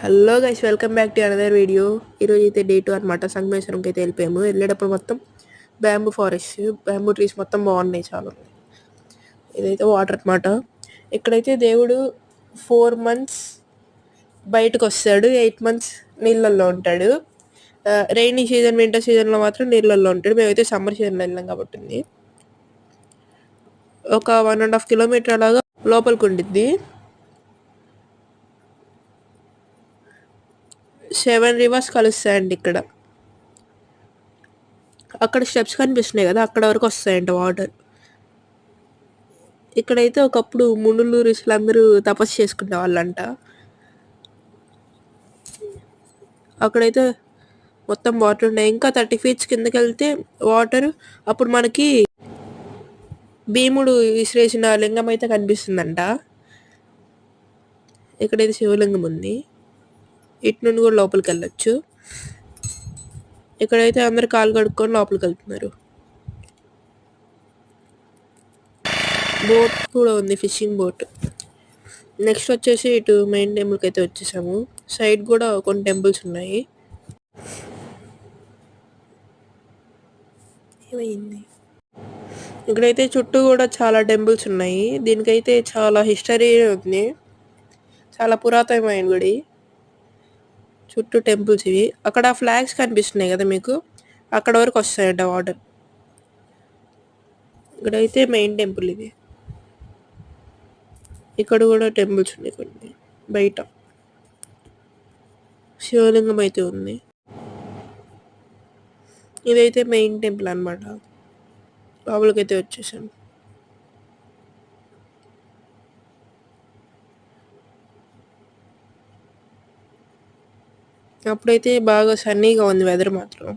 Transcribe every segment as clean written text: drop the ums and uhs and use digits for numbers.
Hello guys, welcome back to another video. ఈరోజు అయితే day 2 అనమాట. సంగమేశ్వరంకి అయితే వెళ్ళిపోయాము. వెళ్ళేటప్పుడు మొత్తం బ్యాంబూ ఫారెస్ట్, బ్యాంబూ ట్రీస్ మొత్తం బాగున్నాయి చాలా. ఇదైతే వాటర్ అనమాట. ఇక్కడైతే దేవుడు 4 months బయటకు వస్తాడు, 8 months నీళ్ళల్లో ఉంటాడు. రైనీ సీజన్, వింటర్ సీజన్లో మాత్రం నీళ్ళల్లో ఉంటాడు. మేమైతే సమ్మర్ సీజన్లో వెళ్ళాం కాబట్టి ఒక 1.5 kilometer అలాగా లోపలికి ఉండిద్ది. 7 rivers కలుస్తాయండి ఇక్కడ. అక్కడ స్టెప్స్ కనిపిస్తున్నాయి కదా, అక్కడ వరకు వస్తాయంట వాటర్. ఇక్కడైతే ఒకప్పుడు మునులు ఋషులు అందరూ తపస్సు చేసుకునే వాళ్ళంట. అక్కడైతే మొత్తం వాటర్ ఉన్నాయి. ఇంకా 30 feet కిందకి వెళ్తే వాటర్. అప్పుడు మనకి భీముడు విసిరేసిన లింగం అయితే కనిపిస్తుందంట. ఇక్కడైతే శివలింగం ఉంది. ఇటు నుండి కూడా లోపలికి వెళ్ళొచ్చు. ఇక్కడైతే అందరు కాలు కడుక్కొని లోపలికి వెళ్తున్నారు. బోట్ కూడా ఉంది, ఫిషింగ్ బోట్. నెక్స్ట్ వచ్చేసి ఇటు మెయిన్ టెంపుల్కి అయితే వచ్చేసాము. సైడ్ కూడా కొన్ని టెంపుల్స్ ఉన్నాయి. ఏమైంది? ఇక్కడైతే చుట్టూ కూడా చాలా టెంపుల్స్ ఉన్నాయి. దీనికైతే చాలా హిస్టరీ ఉంది. చాలా పురాతనమైన గుడి. చుట్టూ టెంపుల్స్ ఇవి. అక్కడ ఫ్లాగ్స్ కనిపిస్తున్నాయి కదా మీకు, అక్కడ వరకు వస్తాయంట వాటర్. ఇక్కడైతే మెయిన్ టెంపుల్ ఇది. ఇక్కడ కూడా టెంపుల్స్ ఉన్నాయి కొన్ని. బయట శివలింగం అయితే ఉంది. ఇదైతే మెయిన్ టెంపుల్ అనమాట. లోపలికైతే వచ్చేసాను. అప్పుడైతే బాగా సన్నీగా ఉంది వెదర్ మాత్రం.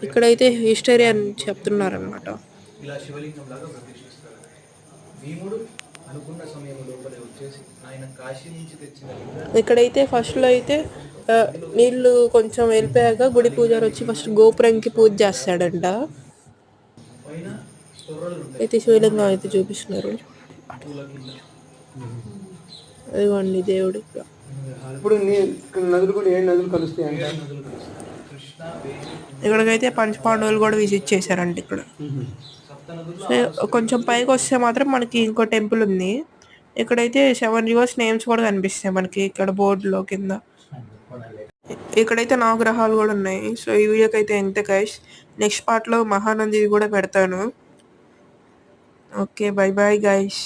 ఇక్కడైతే హిస్టరీ అని చెప్తున్నారనమాట. ఇక్కడైతే ఫస్ట్లో అయితే నీళ్ళు కొంచెం వెళ్ళిపోయాక గుడి పూజారి వచ్చి ఫస్ట్ గోపురంకి పూజ చేస్తాడంట. అయితే శివలింగం అయితే చూపిస్తున్నారు. అదిగోండి దేవుడు. ఇప్పుడు నదులు కూడా 7 నదులు కలుస్తాయి అంట. ఇక్కడికైతే పంచపాండవులు కూడా విజిట్ చేశారంట ఇక్కడ. సో కొంచెం పైకి వస్తే మాత్రం మనకి ఇంకో టెంపుల్ ఉంది. ఇక్కడైతే 7 rivers నేమ్స్ కూడా కనిపిస్తాయి మనకి ఇక్కడ బోర్డులో కింద. ఇక్కడైతే నవగ్రహాలు కూడా ఉన్నాయి. సో ఈ వీడియోకి అయితే ఎంత గైస్. నెక్స్ట్ పార్ట్లో మహానంది కూడా పెడతాను. Okay, by bye guys.